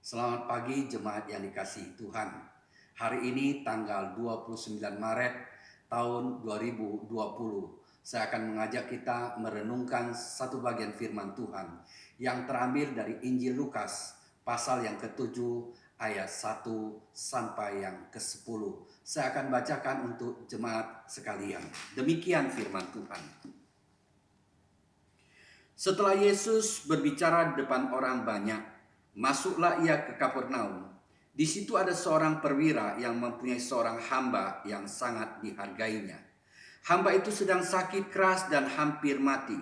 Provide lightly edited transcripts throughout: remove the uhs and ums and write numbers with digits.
Selamat pagi jemaat yang dikasihi Tuhan. Hari ini tanggal 29 Maret tahun 2020. Saya akan mengajak kita merenungkan satu bagian firman Tuhan yang terambil dari Injil Lukas pasal yang ke-7 ayat 1 sampai yang ke-10. Saya akan bacakan untuk jemaat sekalian. Demikian firman Tuhan. Setelah Yesus berbicara di depan orang banyak, masuklah ia ke Kapernaum. Di situ ada seorang perwira yang mempunyai seorang hamba yang sangat dihargainya. Hamba itu sedang sakit keras dan hampir mati.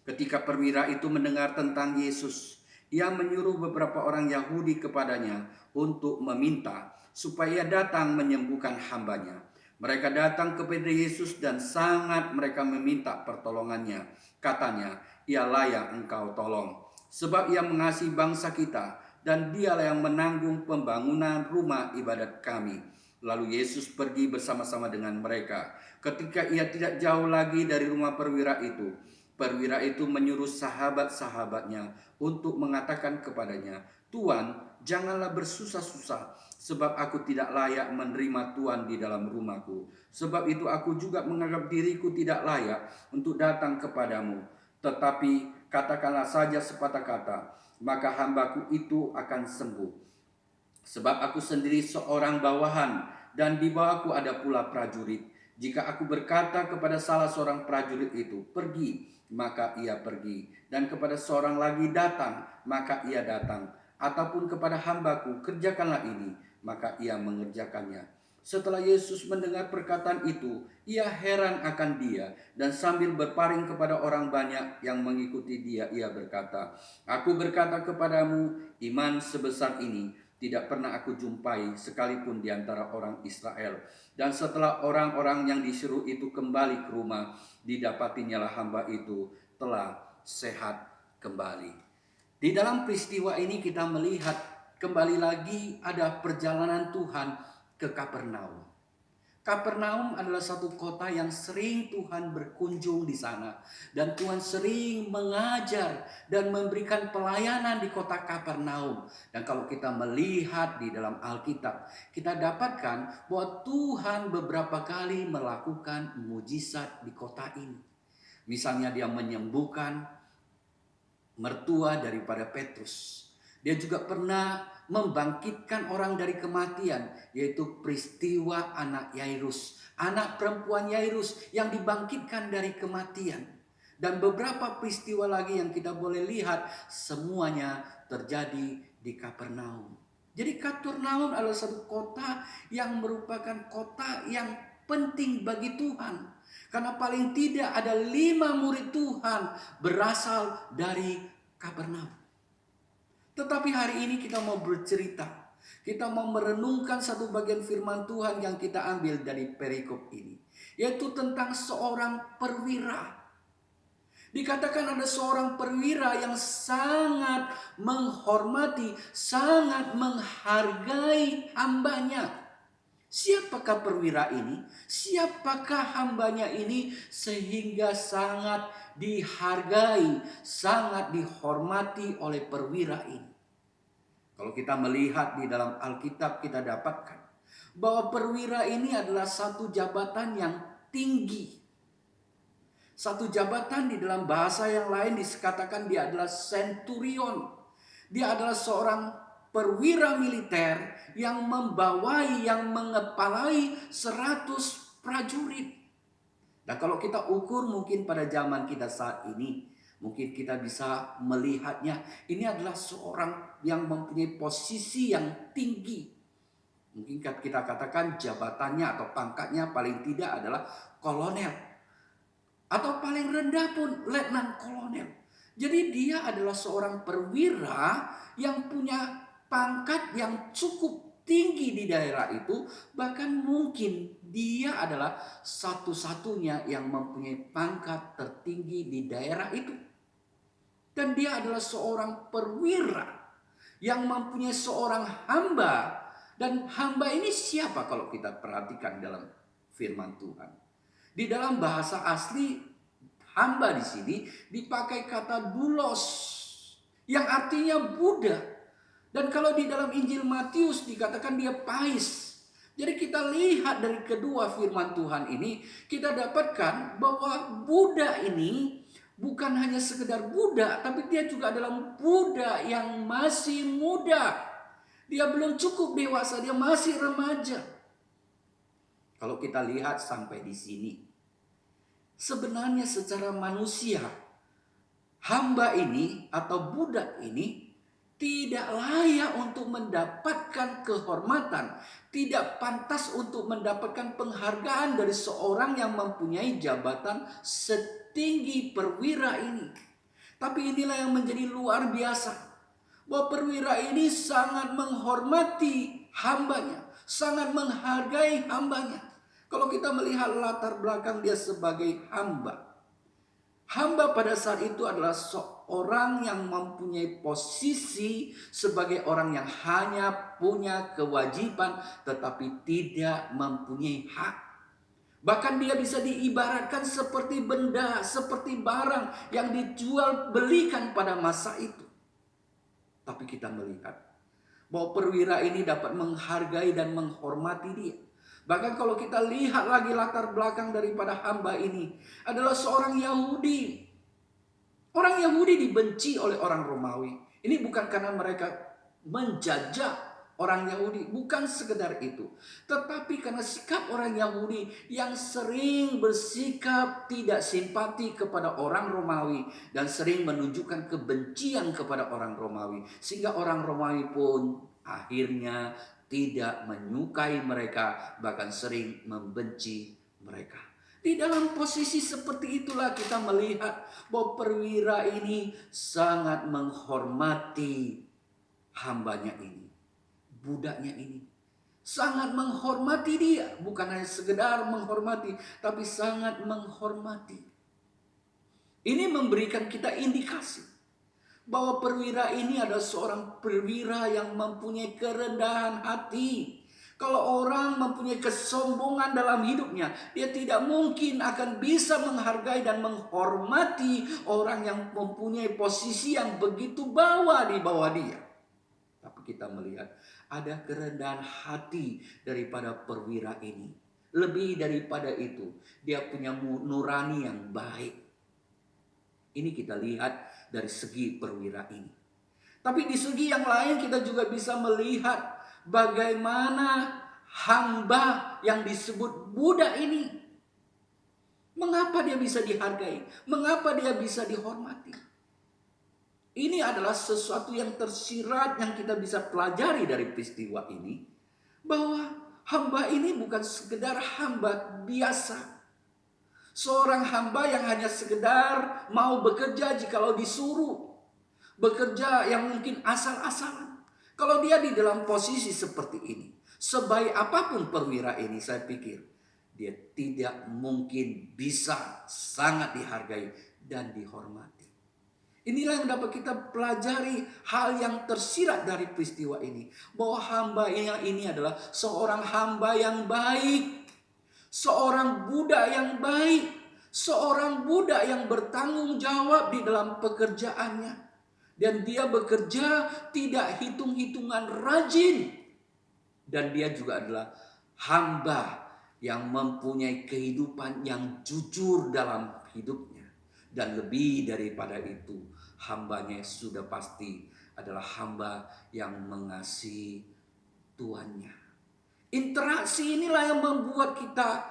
Ketika perwira itu mendengar tentang Yesus, ia menyuruh beberapa orang Yahudi kepadanya untuk meminta supaya datang menyembuhkan hambanya. Mereka datang kepada Yesus dan sangat mereka meminta pertolongannya. Katanya, ia layak engkau tolong, sebab ia mengasihi bangsa kita, dan dialah yang menanggung pembangunan rumah ibadat kami. Lalu Yesus pergi bersama-sama dengan mereka. Ketika ia tidak jauh lagi dari rumah perwira itu menyuruh sahabat-sahabatnya untuk mengatakan kepadanya, "Tuan, janganlah bersusah-susah, sebab aku tidak layak menerima Tuhan di dalam rumahku. Sebab itu aku juga menganggap diriku tidak layak untuk datang kepadamu. Tetapi katakanlah saja sepatah kata, maka hambaku itu akan sembuh. Sebab aku sendiri seorang bawahan, dan di bawahku ada pula prajurit. Jika aku berkata kepada salah seorang prajurit itu, 'Pergi,' maka ia pergi. Dan kepada seorang lagi, 'Datang,' maka ia datang. Ataupun kepada hambaku, 'Kerjakanlah ini,' maka ia mengerjakannya." Setelah Yesus mendengar perkataan itu, ia heran akan dia, dan sambil berpaling kepada orang banyak yang mengikuti dia, ia berkata, "Aku berkata kepadamu, iman sebesar ini tidak pernah aku jumpai sekalipun di antara orang Israel." Dan setelah orang-orang yang disuruh itu kembali ke rumah, didapatinya hamba itu telah sehat kembali. Di dalam peristiwa ini kita melihat kembali lagi ada perjalanan Tuhan ke Kapernaum. Kapernaum adalah satu kota yang sering Tuhan berkunjung di sana, dan Tuhan sering mengajar dan memberikan pelayanan di kota Kapernaum. Dan kalau kita melihat di dalam Alkitab, kita dapatkan bahwa Tuhan beberapa kali melakukan mujizat di kota ini. Misalnya dia menyembuhkan mertua daripada Petrus. Dia juga pernah membangkitkan orang dari kematian, yaitu peristiwa anak Yairus, anak perempuan Yairus yang dibangkitkan dari kematian. Dan beberapa peristiwa lagi yang kita boleh lihat, semuanya terjadi di Kapernaum. Jadi Kapernaum adalah satu kota yang merupakan kota yang penting bagi Tuhan. Karena paling tidak ada 5 murid Tuhan berasal dari Kapernaum. Tetapi hari ini kita mau bercerita. Kita mau merenungkan satu bagian firman Tuhan yang kita ambil dari perikop ini. Yaitu tentang seorang perwira. Dikatakan ada seorang perwira yang sangat menghormati, sangat menghargai hambanya. Siapakah perwira ini? Siapakah hambanya ini sehingga sangat dihargai, sangat dihormati oleh perwira ini? Kalau kita melihat di dalam Alkitab, kita dapatkan bahwa perwira ini adalah satu jabatan yang tinggi. Satu jabatan di dalam bahasa yang lain dikatakan dia adalah centurion. Dia adalah seorang perwira militer yang membawai, yang mengepalai 100 prajurit. Nah, kalau kita ukur mungkin pada zaman kita saat ini, mungkin kita bisa melihatnya, ini adalah seorang yang mempunyai posisi yang tinggi. Mungkin kita katakan jabatannya atau pangkatnya paling tidak adalah kolonel. Atau paling rendah pun letnan kolonel. Jadi dia adalah seorang perwira yang punya pangkat yang cukup tinggi di daerah itu. Bahkan mungkin dia adalah satu-satunya yang mempunyai pangkat tertinggi di daerah itu. Dan dia adalah seorang perwira yang mempunyai seorang hamba. Dan hamba ini siapa kalau kita perhatikan dalam firman Tuhan? Di dalam bahasa asli, hamba di sini dipakai kata doulos yang artinya budak. Dan kalau di dalam Injil Matius dikatakan dia pais. Jadi kita lihat dari kedua firman Tuhan ini, kita dapatkan bahwa Buddha ini bukan hanya sekedar Buddha, tapi dia juga adalah Buddha yang masih muda. Dia belum cukup dewasa, dia masih remaja. Kalau kita lihat sampai di sini, sebenarnya secara manusia, hamba ini atau Buddha ini tidak layak untuk mendapatkan kehormatan, tidak pantas untuk mendapatkan penghargaan dari seorang yang mempunyai jabatan setinggi perwira ini. Tapi inilah yang menjadi luar biasa, bahwa perwira ini sangat menghormati hambanya, sangat menghargai hambanya. Kalau kita melihat latar belakang dia sebagai hamba, hamba pada saat itu adalah seorang yang mempunyai posisi sebagai orang yang hanya punya kewajiban tetapi tidak mempunyai hak. Bahkan dia bisa diibaratkan seperti benda, seperti barang yang dijual belikan pada masa itu. Tapi kita melihat bahwa perwira ini dapat menghargai dan menghormati dia. Bahkan kalau kita lihat lagi latar belakang daripada hamba ini adalah seorang Yahudi. Orang Yahudi dibenci oleh orang Romawi. Ini bukan karena mereka menjajah orang Yahudi, bukan sekedar itu. Tetapi karena sikap orang Yahudi yang sering bersikap tidak simpati kepada orang Romawi dan sering menunjukkan kebencian kepada orang Romawi. Sehingga orang Romawi pun akhirnya tidak menyukai mereka, bahkan sering membenci mereka. Di dalam posisi seperti itulah kita melihat bahwa perwira ini sangat menghormati hambanya ini, budaknya ini. Sangat menghormati dia, bukan hanya sekedar menghormati, tapi sangat menghormati. Ini memberikan kita indikasi bahwa perwira ini adalah seorang perwira yang mempunyai kerendahan hati. Kalau orang mempunyai kesombongan dalam hidupnya, dia tidak mungkin akan bisa menghargai dan menghormati orang yang mempunyai posisi yang begitu bawah di bawah dia. Tapi kita melihat ada kerendahan hati daripada perwira ini. Lebih daripada itu, dia punya nurani yang baik. Ini kita lihat dari segi perwira ini. Tapi di segi yang lain kita juga bisa melihat bagaimana hamba yang disebut Buddha ini. Mengapa dia bisa dihargai? Mengapa dia bisa dihormati? Ini adalah sesuatu yang tersirat yang kita bisa pelajari dari peristiwa ini. Bahwa hamba ini bukan sekedar hamba biasa. Seorang hamba yang hanya sekedar mau bekerja jikalau disuruh. Bekerja yang mungkin asal-asalan. Kalau dia di dalam posisi seperti ini, sebaik apapun perwira ini, saya pikir dia tidak mungkin bisa sangat dihargai dan dihormati. Inilah yang dapat kita pelajari, hal yang tersirat dari peristiwa ini. Bahwa hamba ini adalah seorang hamba yang baik. Seorang Buddha yang baik, seorang Buddha yang bertanggung jawab di dalam pekerjaannya. Dan dia bekerja tidak hitung-hitungan, rajin. Dan dia juga adalah hamba yang mempunyai kehidupan yang jujur dalam hidupnya. Dan lebih daripada itu, hambanya sudah pasti adalah hamba yang mengasihi tuannya. Interaksi inilah yang membuat kita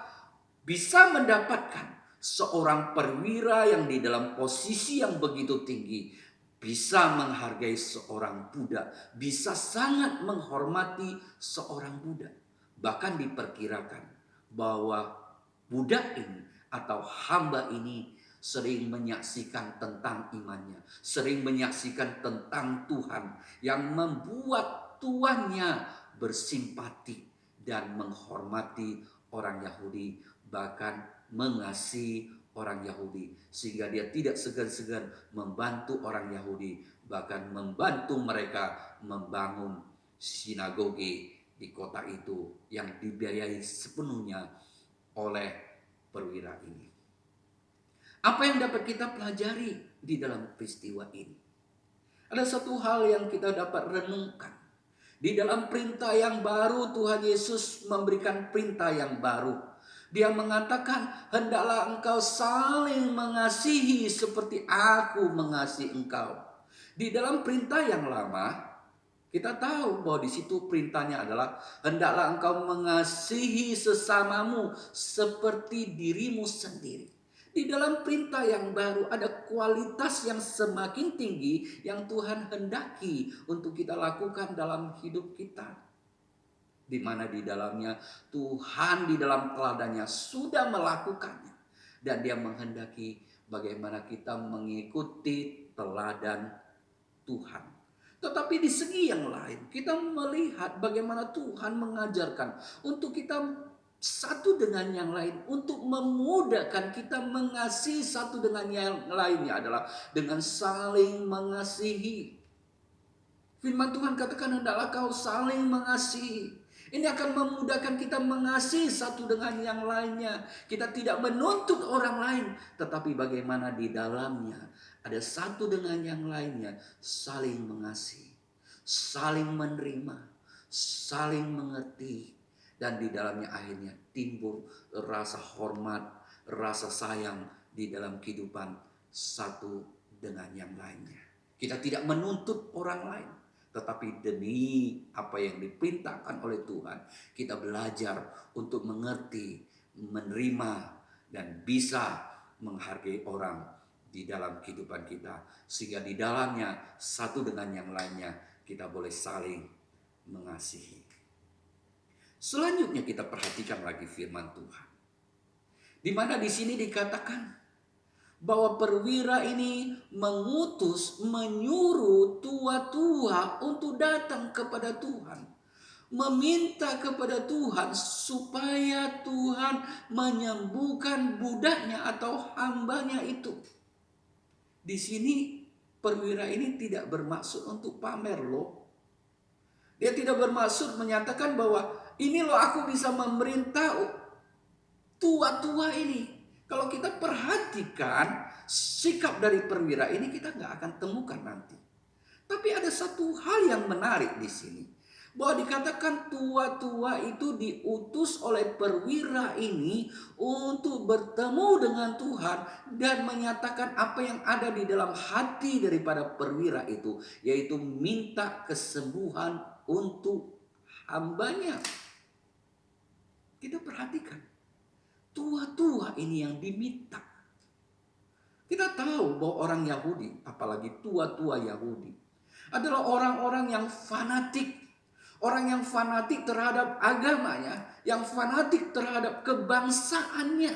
bisa mendapatkan seorang perwira yang di dalam posisi yang begitu tinggi, bisa menghargai seorang Buddha, bisa sangat menghormati seorang Buddha. Bahkan diperkirakan bahwa Buddha ini atau hamba ini sering menyaksikan tentang imannya, sering menyaksikan tentang Tuhan yang membuat tuannya bersimpati dan menghormati orang Yahudi, bahkan mengasihi orang Yahudi, sehingga dia tidak segan-segan membantu orang Yahudi, bahkan membantu mereka membangun sinagoge di kota itu yang dibiayai sepenuhnya oleh perwira ini. Apa yang dapat kita pelajari di dalam peristiwa ini? Ada satu hal yang kita dapat renungkan. Di dalam perintah yang baru, Tuhan Yesus memberikan perintah yang baru. Dia mengatakan, hendaklah engkau saling mengasihi seperti aku mengasihi engkau. Di dalam perintah yang lama, kita tahu bahwa di situ perintahnya adalah, hendaklah engkau mengasihi sesamamu seperti dirimu sendiri. Di dalam perintah yang baru ada kualitas yang semakin tinggi yang Tuhan hendaki untuk kita lakukan dalam hidup kita. Di mana di dalamnya Tuhan di dalam teladannya sudah melakukannya. Dan dia menghendaki bagaimana kita mengikuti teladan Tuhan. Tetapi di segi yang lain kita melihat bagaimana Tuhan mengajarkan untuk kita satu dengan yang lain, untuk memudahkan kita mengasihi satu dengan yang lainnya adalah dengan saling mengasihi. Firman Tuhan katakan, hendaklah kau saling mengasihi. Ini akan memudahkan kita mengasihi satu dengan yang lainnya. Kita tidak menuntut orang lain, tetapi bagaimana di dalamnya ada satu dengan yang lainnya saling mengasihi, saling menerima, saling mengerti. Dan di dalamnya akhirnya timbul rasa hormat, rasa sayang di dalam kehidupan satu dengan yang lainnya. Kita tidak menuntut orang lain, tetapi demi apa yang diperintahkan oleh Tuhan, kita belajar untuk mengerti, menerima, dan bisa menghargai orang di dalam kehidupan kita. Sehingga di dalamnya satu dengan yang lainnya kita boleh saling mengasihi. Selanjutnya kita perhatikan lagi firman Tuhan. Di mana di sini dikatakan bahwa perwira ini menyuruh tua-tua untuk datang kepada Tuhan. Meminta kepada Tuhan supaya Tuhan menyembuhkan budaknya atau hambanya itu. Di sini perwira ini tidak bermaksud untuk pamer loh. Dia tidak bermaksud menyatakan bahwa ini loh aku bisa memerintah tua-tua ini. Kalau kita perhatikan sikap dari perwira ini kita nggak akan temukan nanti. Tapi ada satu hal yang menarik di sini. Bahwa dikatakan tua-tua itu diutus oleh perwira ini untuk bertemu dengan Tuhan dan menyatakan apa yang ada di dalam hati daripada perwira itu, yaitu minta kesembuhan untuk hambanya. Kita perhatikan, tua-tua ini yang diminta. Kita tahu bahwa orang Yahudi, apalagi tua-tua Yahudi, adalah orang-orang yang fanatik. Orang yang fanatik terhadap agamanya, yang fanatik terhadap kebangsaannya.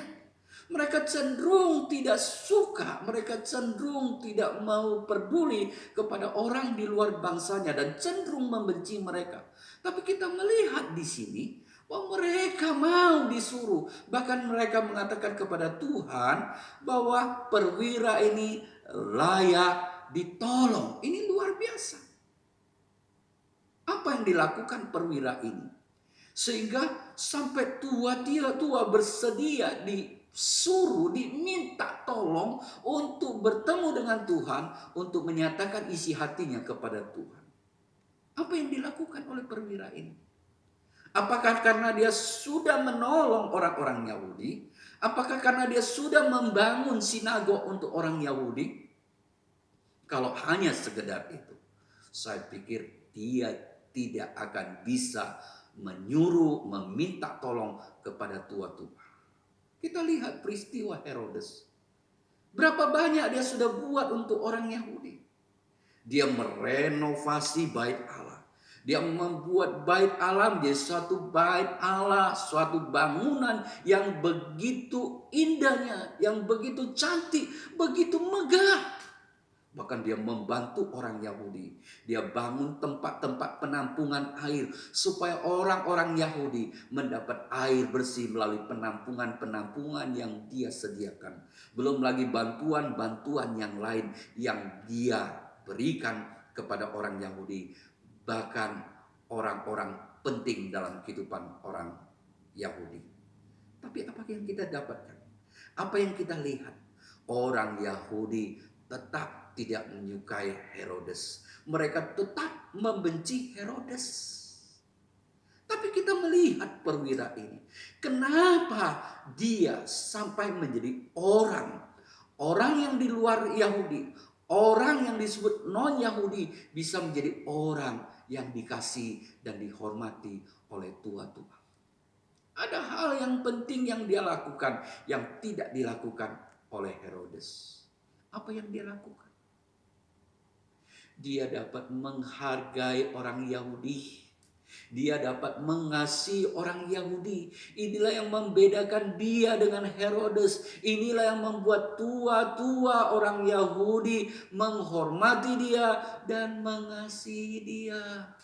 Mereka cenderung tidak suka, mereka cenderung tidak mau peduli kepada orang di luar bangsanya dan cenderung membenci mereka. Tapi kita melihat di sini bahwa mereka mau disuruh. Bahkan mereka mengatakan kepada Tuhan bahwa perwira ini layak ditolong. Ini luar biasa. Apa yang dilakukan perwira ini? Sehingga sampai tua bersedia disuruh, diminta tolong untuk bertemu dengan Tuhan, untuk menyatakan isi hatinya kepada Tuhan. Apa yang dilakukan oleh perwira ini? Apakah karena dia sudah menolong orang-orang Yahudi? Apakah karena dia sudah membangun sinagog untuk orang Yahudi? Kalau hanya sekedar itu, saya pikir dia tidak akan bisa menyuruh, meminta tolong kepada tua-tua. Kita lihat peristiwa Herodes. Berapa banyak dia sudah buat untuk orang Yahudi. Dia merenovasi bait Allah. Dia membuat bait Allah menjadi suatu bait Allah, suatu bangunan yang begitu indahnya, yang begitu cantik, begitu megah. Bahkan dia membantu orang Yahudi. Dia bangun tempat-tempat penampungan air supaya orang-orang Yahudi mendapat air bersih melalui penampungan-penampungan yang dia sediakan. Belum lagi bantuan-bantuan yang lain yang dia berikan kepada orang Yahudi. Bahkan orang-orang penting dalam kehidupan orang Yahudi. Tapi apa yang kita dapatkan? Apa yang kita lihat? Orang Yahudi tetap tidak menyukai Herodes. Mereka tetap membenci Herodes. Tapi kita melihat perwira ini. Kenapa dia sampai menjadi orang yang di luar Yahudi, orang yang disebut non-Yahudi, bisa menjadi orang yang dikasih dan dihormati oleh tua-tua. Ada hal yang penting yang dia lakukan yang tidak dilakukan oleh Herodes. Apa yang dia lakukan? Dia dapat menghargai orang Yahudi. Dia dapat mengasihi orang Yahudi. Inilah yang membedakan dia dengan Herodes. Inilah yang membuat tua-tua orang Yahudi menghormati dia dan mengasihi dia.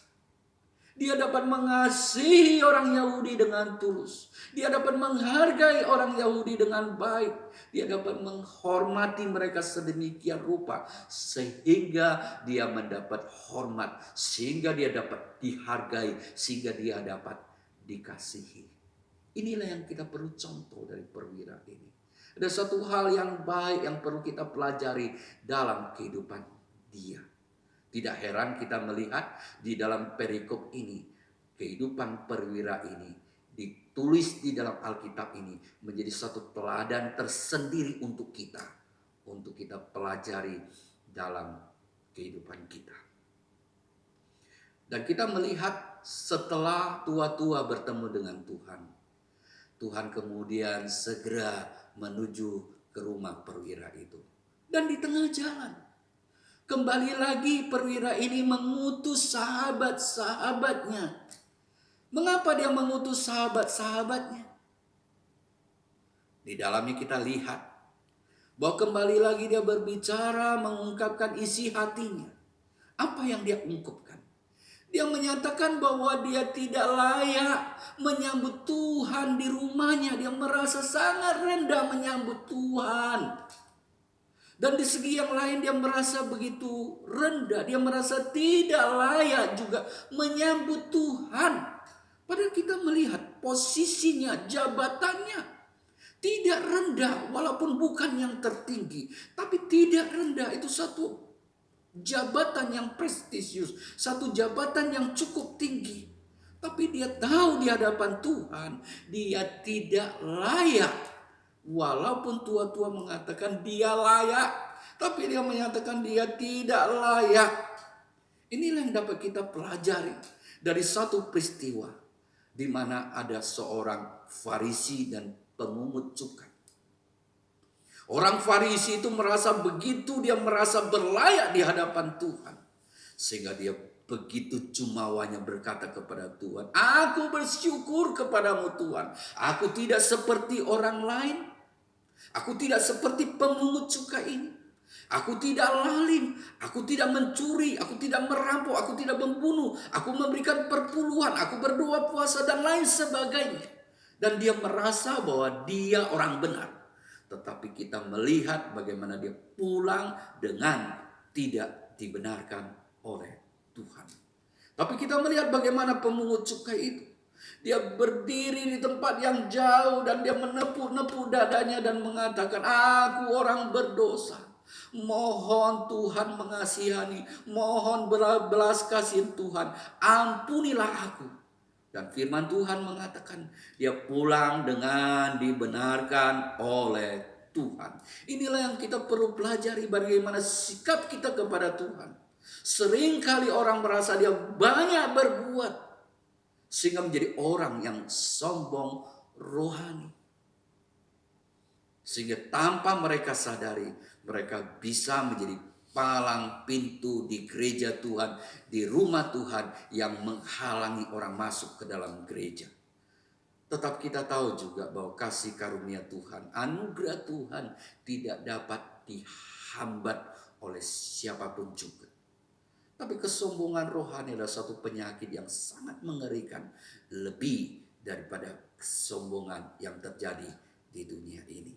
Dia dapat mengasihi orang Yahudi dengan tulus. Dia dapat menghargai orang Yahudi dengan baik. Dia dapat menghormati mereka sedemikian rupa. Sehingga dia mendapat hormat. Sehingga dia dapat dihargai. Sehingga dia dapat dikasihi. Inilah yang kita perlu contoh dari perwira ini. Ada satu hal yang baik yang perlu kita pelajari dalam kehidupan dia. Tidak heran kita melihat di dalam perikop ini, kehidupan perwira ini ditulis di dalam Alkitab ini menjadi satu teladan tersendiri untuk kita pelajari dalam kehidupan kita. Dan kita melihat setelah tua-tua bertemu dengan Tuhan, Tuhan kemudian segera menuju ke rumah perwira itu. Dan di tengah jalan, kembali lagi perwira ini mengutus sahabat-sahabatnya. Mengapa dia mengutus sahabat-sahabatnya? Di dalamnya kita lihat bahwa kembali lagi dia berbicara, mengungkapkan isi hatinya. Apa yang dia ungkapkan? Dia menyatakan bahwa dia tidak layak menyambut Tuhan di rumahnya. Dia merasa sangat rendah menyambut Tuhan. Dan di segi yang lain dia merasa begitu rendah. Dia merasa tidak layak juga menyambut Tuhan. Padahal kita melihat posisinya, jabatannya tidak rendah. Walaupun bukan yang tertinggi. Tapi tidak rendah. Itu satu jabatan yang prestisius. Satu jabatan yang cukup tinggi. Tapi dia tahu di hadapan Tuhan dia tidak layak. Walaupun tua-tua mengatakan dia layak, tapi dia menyatakan dia tidak layak. Inilah yang dapat kita pelajari dari satu peristiwa di mana ada seorang Farisi dan pemungut cukai. Orang Farisi itu merasa begitu, dia merasa berlayak di hadapan Tuhan. Sehingga dia begitu jumawanya berkata kepada Tuhan, "Aku bersyukur kepadamu Tuhan. Aku tidak seperti orang lain. Aku tidak seperti pemungut cukai ini. Aku tidak lalim, aku tidak mencuri, aku tidak merampok, aku tidak membunuh. Aku memberikan perpuluhan, aku berdoa puasa dan lain sebagainya." Dan dia merasa bahwa dia orang benar. Tetapi kita melihat bagaimana dia pulang dengan tidak dibenarkan oleh Tuhan. Tapi kita melihat bagaimana pemungut cukai itu. Dia berdiri di tempat yang jauh dan dia menepuk-nepuk dadanya dan mengatakan, "Aku orang berdosa. Mohon Tuhan mengasihani. Mohon belas kasihan Tuhan. Ampunilah aku." Dan firman Tuhan mengatakan dia pulang dengan dibenarkan oleh Tuhan. Inilah yang kita perlu pelajari, bagaimana sikap kita kepada Tuhan. Seringkali orang merasa dia banyak berbuat sehingga menjadi orang yang sombong rohani. Sehingga tanpa mereka sadari, mereka bisa menjadi palang pintu di gereja Tuhan, di rumah Tuhan yang menghalangi orang masuk ke dalam gereja. Tetap kita tahu juga bahwa kasih karunia Tuhan, anugerah Tuhan tidak dapat dihambat oleh siapapun juga. Tapi kesombongan rohani adalah satu penyakit yang sangat mengerikan, lebih daripada kesombongan yang terjadi di dunia ini.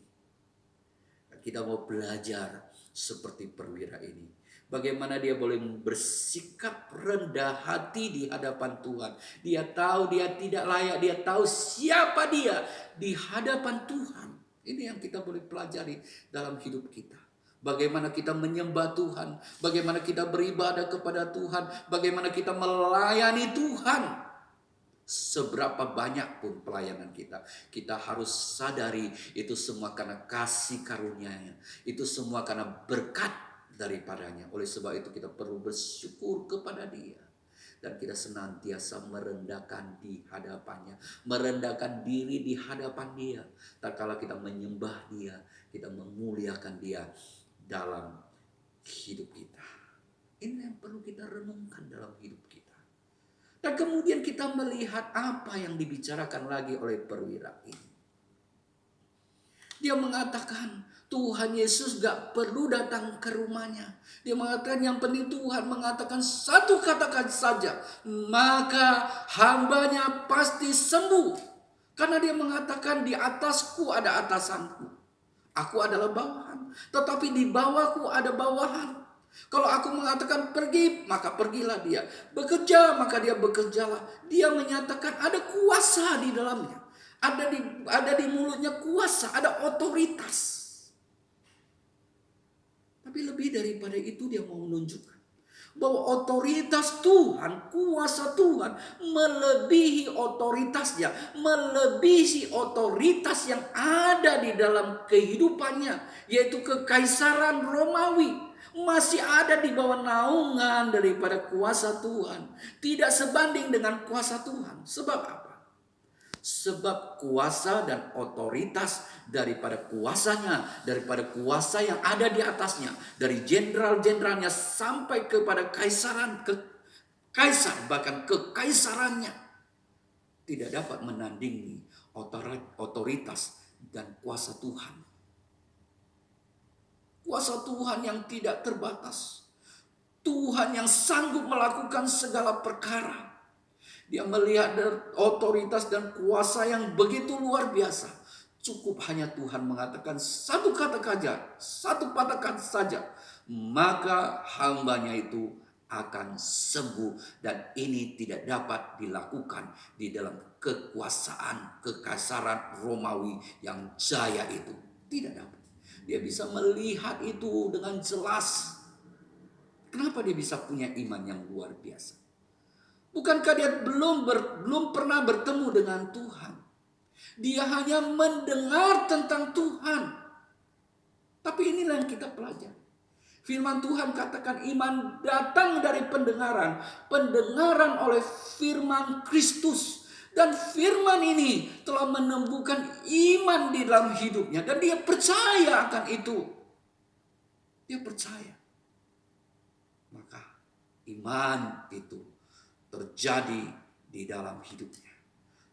Kita mau belajar seperti perwira ini. Bagaimana dia boleh bersikap rendah hati di hadapan Tuhan. Dia tahu dia tidak layak, dia tahu siapa dia di hadapan Tuhan. Ini yang kita boleh pelajari dalam hidup kita. Bagaimana kita menyembah Tuhan, bagaimana kita beribadah kepada Tuhan, bagaimana kita melayani Tuhan. Seberapa banyak pun pelayanan kita, kita harus sadari itu semua karena kasih karunia-Nya. Itu semua karena berkat daripadanya. Oleh sebab itu kita perlu bersyukur kepada Dia. Dan kita senantiasa merendahkan di hadapannya, merendahkan diri di hadapan Dia. Tatkala kita menyembah Dia, kita memuliakan Dia dalam hidup kita. Ini yang perlu kita renungkan dalam hidup kita. Dan kemudian kita melihat apa yang dibicarakan lagi oleh perwira ini. Dia mengatakan Tuhan Yesus gak perlu datang ke rumahnya. Dia mengatakan yang penting Tuhan mengatakan satu katakan saja, maka hambanya pasti sembuh. Karena dia mengatakan di atasku ada atasanku. Aku adalah bawahan, tetapi di bawahku ada bawahan. Kalau aku mengatakan pergi, maka pergilah dia. Bekerja, maka dia bekerjalah. Dia menyatakan ada kuasa di dalamnya. Ada di mulutnya kuasa, ada otoritas. Tapi lebih daripada itu dia mau menunjukkan bahwa otoritas Tuhan, kuasa Tuhan melebihi otoritasnya, melebihi otoritas yang ada di dalam kehidupannya, yaitu kekaisaran Romawi. Masih ada di bawah naungan daripada kuasa Tuhan. Tidak sebanding dengan kuasa Tuhan. Sebab apa? Sebab kuasa dan otoritas daripada kuasanya, daripada kuasa yang ada di atasnya, dari jenderal-jenderalnya sampai kepada kaisar, bahkan kekaisarannya, tidak dapat menandingi otoritas dan kuasa Tuhan. Kuasa Tuhan yang tidak terbatas. Tuhan yang sanggup melakukan segala perkara. Dia melihat otoritas dan kuasa yang begitu luar biasa. Cukup hanya Tuhan mengatakan satu kata saja, satu katakan saja, maka hambanya itu akan sembuh. Dan ini tidak dapat dilakukan di dalam kekuasaan, kekaisaran Romawi yang jaya itu. Tidak dapat. Dia bisa melihat itu dengan jelas. Kenapa dia bisa punya iman yang luar biasa? Bukankah dia belum pernah bertemu dengan Tuhan? Dia hanya mendengar tentang Tuhan. Tapi inilah yang kita pelajari. Firman Tuhan katakan iman datang dari pendengaran. Pendengaran oleh firman Kristus. Dan firman ini telah menumbuhkan iman di dalam hidupnya. Dan dia percaya akan itu. Dia percaya. Maka iman itu terjadi di dalam hidupnya.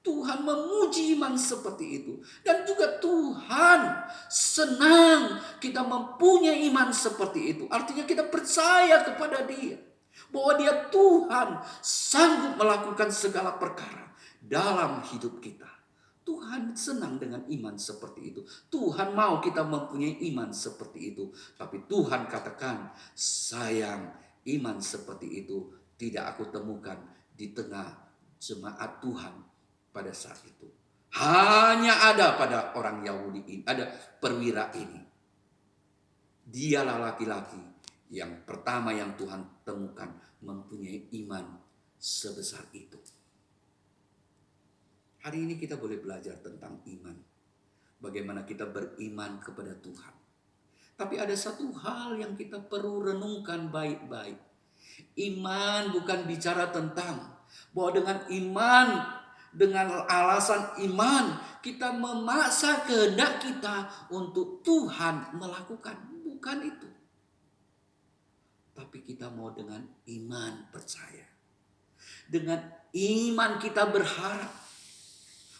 Tuhan memuji iman seperti itu. Dan juga Tuhan senang kita mempunyai iman seperti itu. Artinya kita percaya kepada Dia. Bahwa Dia Tuhan sanggup melakukan segala perkara dalam hidup kita. Tuhan senang dengan iman seperti itu. Tuhan mau kita mempunyai iman seperti itu. Tapi Tuhan katakan, sayang, iman seperti itu tidak aku temukan di tengah jemaat Tuhan pada saat itu. Hanya ada pada orang Yahudi ini, ada perwira ini. Dialah laki-laki yang pertama yang Tuhan temukan mempunyai iman sebesar itu. Hari ini kita boleh belajar tentang iman. Bagaimana kita beriman kepada Tuhan. Tapi ada satu hal yang kita perlu renungkan baik-baik. Iman bukan bicara tentang bahwa dengan iman, dengan alasan iman, kita memaksa kehendak kita untuk Tuhan melakukan. Bukan itu. Tapi kita mau dengan iman percaya. Dengan iman kita berharap.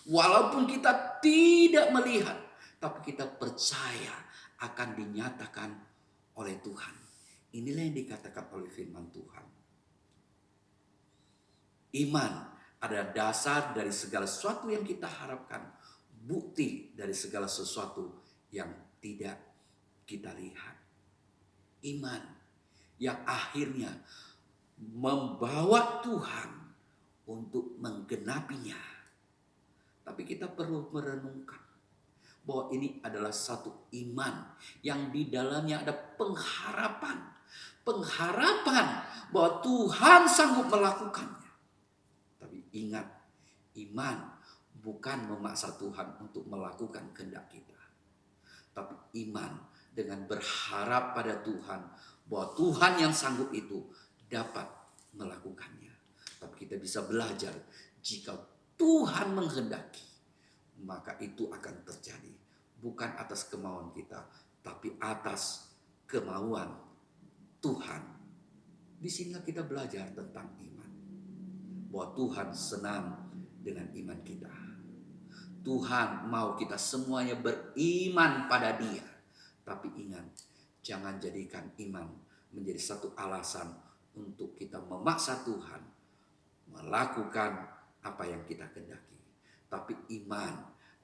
Walaupun kita tidak melihat, tapi kita percaya akan dinyatakan oleh Tuhan. Inilah yang dikatakan oleh firman Tuhan. Iman adalah dasar dari segala sesuatu yang kita harapkan. Bukti dari segala sesuatu yang tidak kita lihat. Iman yang akhirnya membawa Tuhan untuk menggenapinya. Tapi kita perlu merenungkan bahwa ini adalah satu iman yang di dalamnya ada pengharapan. Pengharapan bahwa Tuhan sanggup melakukannya. Tapi ingat, iman bukan memaksa Tuhan untuk melakukan kehendak kita. Tapi iman dengan berharap pada Tuhan bahwa Tuhan yang sanggup itu dapat melakukannya. Tapi kita bisa belajar, jika Tuhan menghendaki, maka itu akan terjadi. Bukan atas kemauan kita, tapi atas kemauan Tuhan. Di sini kita belajar tentang iman. Bahwa Tuhan senang dengan iman kita. Tuhan mau kita semuanya beriman pada Dia. Tapi ingat, jangan jadikan iman menjadi satu alasan untuk kita memaksa Tuhan melakukan apa yang kita kehendaki. Tapi iman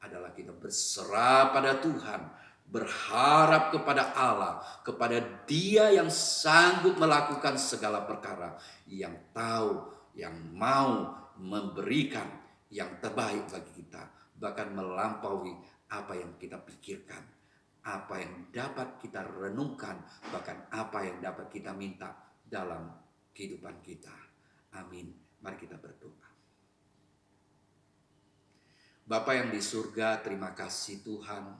adalah kita berserah pada Tuhan, berharap kepada Allah, kepada Dia yang sanggup melakukan segala perkara, yang tahu, yang mau memberikan yang terbaik bagi kita, bahkan melampaui apa yang kita pikirkan, apa yang dapat kita renungkan, bahkan apa yang dapat kita minta dalam kehidupan kita. Amin. Mari kita berdoa. Bapa yang di surga, terima kasih Tuhan.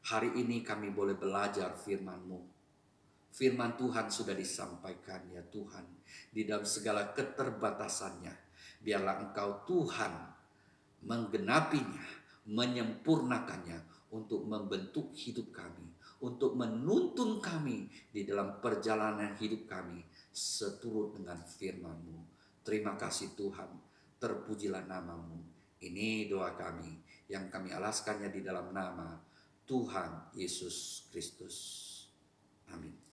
Hari ini kami boleh belajar firman-Mu. Firman Tuhan sudah disampaikan ya Tuhan. Di dalam segala keterbatasannya. Biarlah Engkau Tuhan menggenapinya, menyempurnakannya untuk membentuk hidup kami. Untuk menuntun kami di dalam perjalanan hidup kami seturut dengan firman-Mu. Terima kasih Tuhan. Terpujilah nama-Mu. Ini doa kami yang kami alaskannya di dalam nama Tuhan Yesus Kristus. Amin.